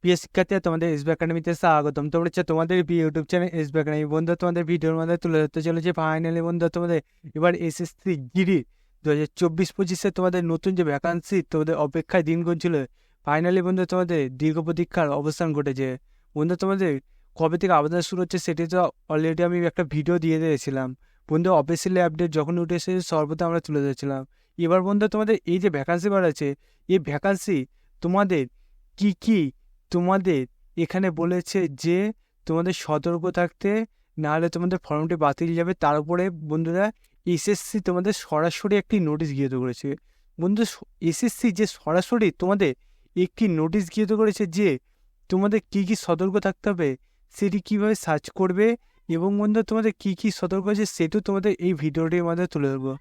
প্রিয় শিক্ষার্থীরা, তোমাদের এসবি একাডেমিতে স্বাগতম। তোমরা হচ্ছে তোমাদের ইউটিউব চ্যানেল এসবি একাডেমি। বন্ধু, তোমাদের ভিডিওর মধ্যে তুলে ধরতে চলেছে ফাইনালি বন্ধু তোমাদের এবার এসএসসি জিডি 2024-25 তোমাদের নতুন যে ভ্যাকান্সি তোমাদের অপেক্ষায় দিন গুনছিল, ফাইনালি বন্ধু তোমাদের দীর্ঘ প্রতীক্ষার অবস্থান ঘটেছে। বন্ধু, তোমাদের কবে থেকে আবেদন শুরু হচ্ছে সেটি তো অলরেডি আমি একটা ভিডিও দিয়ে দিয়েছিলাম। বন্ধু, অফিসিয়ালি আপডেট যখন উঠে এসেছে সর্বদা আমরা তুলে ধরেছিলাম। এবার বন্ধু তোমাদের এই যে ভ্যাকান্সি বাড়াচ্ছে, এই ভ্যাকান্সি তোমাদের কি তোমাদের এখানে বলেছে যে তোমাদের সতর্ক থাকতে, নাহলে তোমাদের ফর্মটি বাতিল যাবে। তার উপরে বন্ধুরা এসএসসি তোমাদের সরাসরি একটি নোটিশ গৃহীত করেছে। বন্ধু, এসএসসি যে সরাসরি তোমাদের একটি নোটিশ গৃহীত করেছে যে তোমাদের কি সতর্ক থাকতে হবে, সেটি কিভাবে সার্চ করবে এবং বন্ধু তোমাদের কি সতর্ক আছে সেটাও তোমাদের এই ভিডিওটির মধ্যে তুলে ধরবো।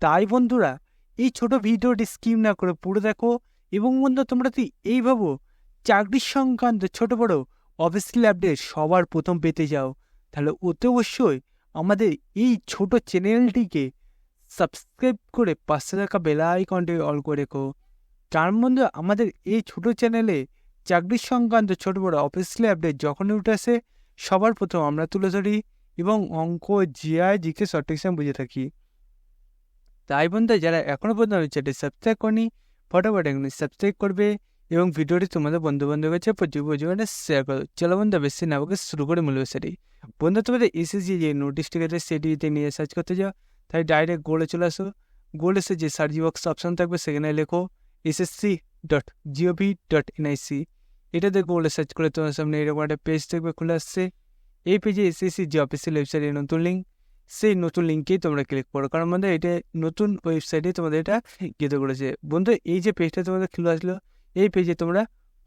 তাই বন্ধুরা, এই ছোট ভিডিওটি স্কিপ না করে পুরো দেখো। এবং বন্ধু, তোমরা এই ভাবো চাকরির সংক্রান্ত ছোট বড় অফিসিয়াল আপডেট সবার প্রথম পেতে যাও, তাহলে অতি অবশ্যই আমাদের এই ছোট চ্যানেলটিকে সাবস্ক্রাইব করে পাশে থাকা বেল আইকনটি অল করে রেখো। তার মধ্যে আমাদের এই ছোট চ্যানেলে চাকরির সংক্রান্ত ছোট বড় অফিসিয়াল আপডেট যখনই উঠে আসে সবার প্রথম আমরা তুলে ধরি এবং অঙ্ক, জিআই, জিকে সঠিক বুঝে থাকি। তাই বন্ধু, যারা এখনো পর্যন্ত চ্যানেলটি সাবস্ক্রাইব করেনি ফটোফট এখনই সাবস্ক্রাইব করবে এবং ভিডিওটি তোমাদের বন্ধু বান্ধবের কাছে প্রচুর পরিমাণে শেয়ার করো। চলো বন্ধু, বেশি না বকে শুরু করে মূল্য সেটি। বন্ধু, তোমাদের এসএসসি যে নোটিশটি আছে সেটিতে নিয়ে সার্চ করতে যাও, তাই ডাইরেক্ট গোলে চলে আসো। গোল এসে যে সার্চ বক্স অপশন থাকবে সেখানে লেখো ssc.gov.nic। এটাতে গোলে সার্চ করে তোমার সামনে এরকম একটা পেজ থাকবে খুলে আসছে। এই পেজে এসএসসি যে অফিসিয়াল ওয়েবসাইটের নতুন লিঙ্ক, সেই নতুন লিঙ্কেই তোমরা ক্লিক করো, কারণ আমাদের এটা নতুন ওয়েবসাইটে তোমাদের এটা গিয়ে করেছে। বন্ধু, এই যে পেজটা তোমাদের খুলে আসলো, এই পেজে তোমরা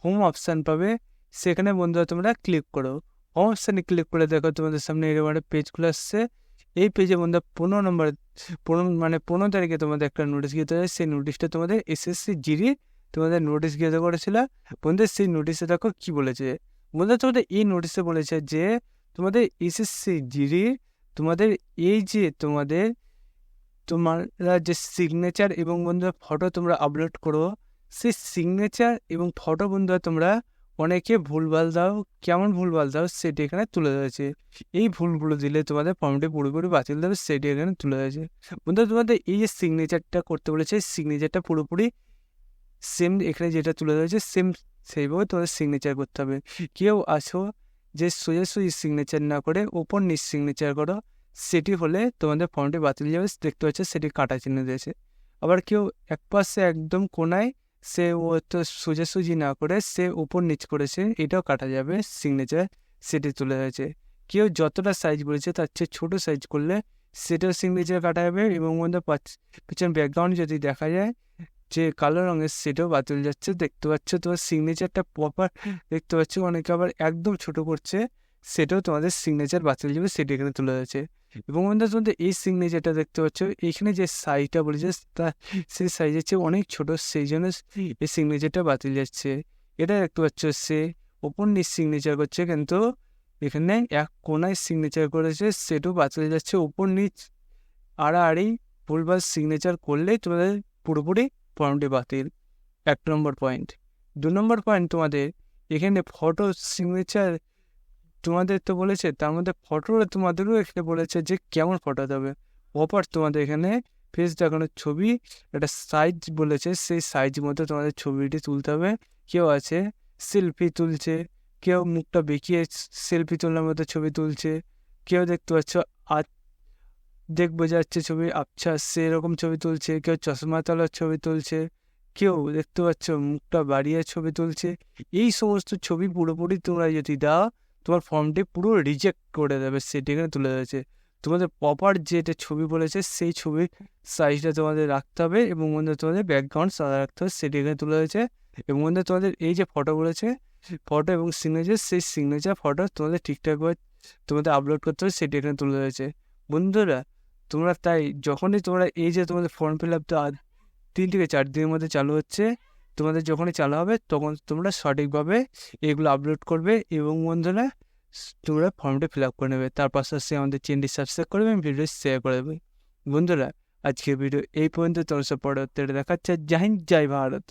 হোম অপশান পাবে, সেখানে বন্ধুরা তোমরা ক্লিক করো। হোম অপশানে ক্লিক করে দেখো তোমাদের সামনে এরকম একটা পেজ খুলে আসছে। এই পেজে বন্ধুরা 15 তারিখে তোমাদের একটা নোটিশ গিয়ে দেয়। সেই নোটিশটা তোমাদের এসএসসি জিডি তোমাদের নোটিশ গিয়ে করেছিল। বন্ধু, সেই নোটিশে দেখো কি বলেছে। বন্ধু, তোমাদের এই নোটিশে বলেছে যে তোমাদের এসএসসি জিডি তোমাদের এই যে তোমরা যে সিগনেচার এবং বন্ধুরা ফটো তোমরা আপলোড করো, সেই সিগনেচার এবং ফটো বন্ধুরা তোমরা অনেকে ভুলভাল দাও। কেমন ভুলভাল দাও সেটি এখানে তুলে ধরেছে। এই ভুলগুলো দিলে তোমাদের ফর্মটি পুরোপুরি বাতিল দেবে, সেটি এখানে তুলে ধরেছে। বন্ধুরা, তোমাদের এই যে সিগনেচারটা করতে বলেছে, সিগনেচারটা পুরোপুরি সেম এখানে যেটা তুলে ধরেছে সেম সেইভাবে তোমাদের সিগনেচার করতে হবে। কেউ আছো যে সোজাসুজি সিগনেচার না করে ওপর নিচ সিগনেচার করো, সেটি হলে তোমাদের ফর্মটি বাতিল যাবে। দেখতে পাচ্ছে সেটি কাটা চিহ্ন দিয়েছে। আবার কেউ এক পাশে একদম কোনায় সে ও তো সোজাসুজি না করে সে উপর নিচ করেছে, এটাও কাটা যাবে সিগনেচার, সেটি তুলে হয়েছে। কেউ যতটা সাইজ বলেছে তার চেয়ে ছোটো সাইজ করলে সেটাও সিগনেচার কাটা যাবে। এবং মধ্যে পিছন ব্যাকগ্রাউন্ড যদি দেখা যায় যে কালো রঙের, সেটাও বাতিল যাচ্ছে। দেখতে পাচ্ছ তোমার সিগনেচারটা প্রপার দেখতে পাচ্ছ। অনেকে আবার একদম ছোট করছে, সেটাও তোমাদের সিগনেচার বাতিল যাবে, সেটা এখানে তুলে যাচ্ছে। এবং আমাদের তোমাদের এই সিগনেচারটা দেখতে পাচ্ছ, এইখানে যে সাইজটা বলেছে সেই সাইজের চেয়ে অনেক ছোট, সেই জন্য এই সিগনেচারটা বাতিল যাচ্ছে। এটা দেখতে পাচ্ছ সে ওপর নিচ সিগনেচার করছে, কিন্তু এখানে এক কোনায় সিগনেচার করেছে, সেটাও বাতিল যাচ্ছে। ওপর নিচ আড়াআড়ি ভুলভাল সিগনেচার করলেই তোমাদের পুরোপুরি ফর্মটি বাতিল। 1 নম্বর পয়েন্ট। 2 নম্বর পয়েন্ট, তোমাদের এখানে ফটো সিগনেচার তোমাদের তো বলেছে, তার মধ্যে ফটোটা তোমাদেরও এখানে বলেছে যে কেমন ফটো দেবে। প্রপার তোমাদের এখানে ফেস দেখানোর ছবি একটা সাইজ বলেছে, সেই সাইজ মতো তোমাদের ছবিটি তুলতে হবে। কেউ আছে সেলফি তুলছে, কেউ মুখটা বেঁকিয়ে সেলফি তোলার মতো ছবি তুলছে, কেউ দেখতে পাচ্ছ বোঝা যাচ্ছে ছবি আচ্ছা সেরকম ছবি তুলছে, কেউ চশমা তলার ছবি তুলছে, কেউ দেখতে পাচ্ছ মুখটা বাড়িয়ে ছবি তুলছে। এই সমস্ত ছবি পুরোপুরি তোমরা যদি দাও, তোমার ফর্মটি পুরো রিজেক্ট করে দেবে, সেটি এখানে তুলে ধরেছে। তোমাদের প্রপার যেটা ছবি বলেছে সেই ছবির সাইজটা তোমাদের রাখতে হবে এবং তোমাদের ব্যাকগ্রাউন্ড সাদা রাখতে হবে, সেটি এখানে তুলে ধরেছে। এবং তোমাদের এই যে ফটো বলেছে, ফটো এবং সিগনেচার, সেই সিগনেচার ফটো তোমাদের ঠিকঠাকভাবে তোমাদের আপলোড করতে হবে, সেটি এখানে তুলে ধরেছে। বন্ধুরা, তোমরা তাই যখনই তোমরা এই যে তোমাদের ফর্ম ফিল আপ তো 3 থেকে 4 দিনের মধ্যে চালু হচ্ছে, তোমাদের যখনই চালু হবে তখন তোমরা সঠিকভাবে এগুলো আপলোড করবে এবং বন্ধুরা তোমরা ফর্মটা ফিল আপ করে নেবে। তার পাশাপাশি আমাদের চ্যানেলটি সাবস্ক্রাইব করবে এবং ভিডিও শেয়ার করে দেবে। বন্ধুরা, আজকের ভিডিও এই পর্যন্ত। তোমার সব পরবর্তীতে দেখাচ্ছে। জয় হিন্দ, জয় ভারত।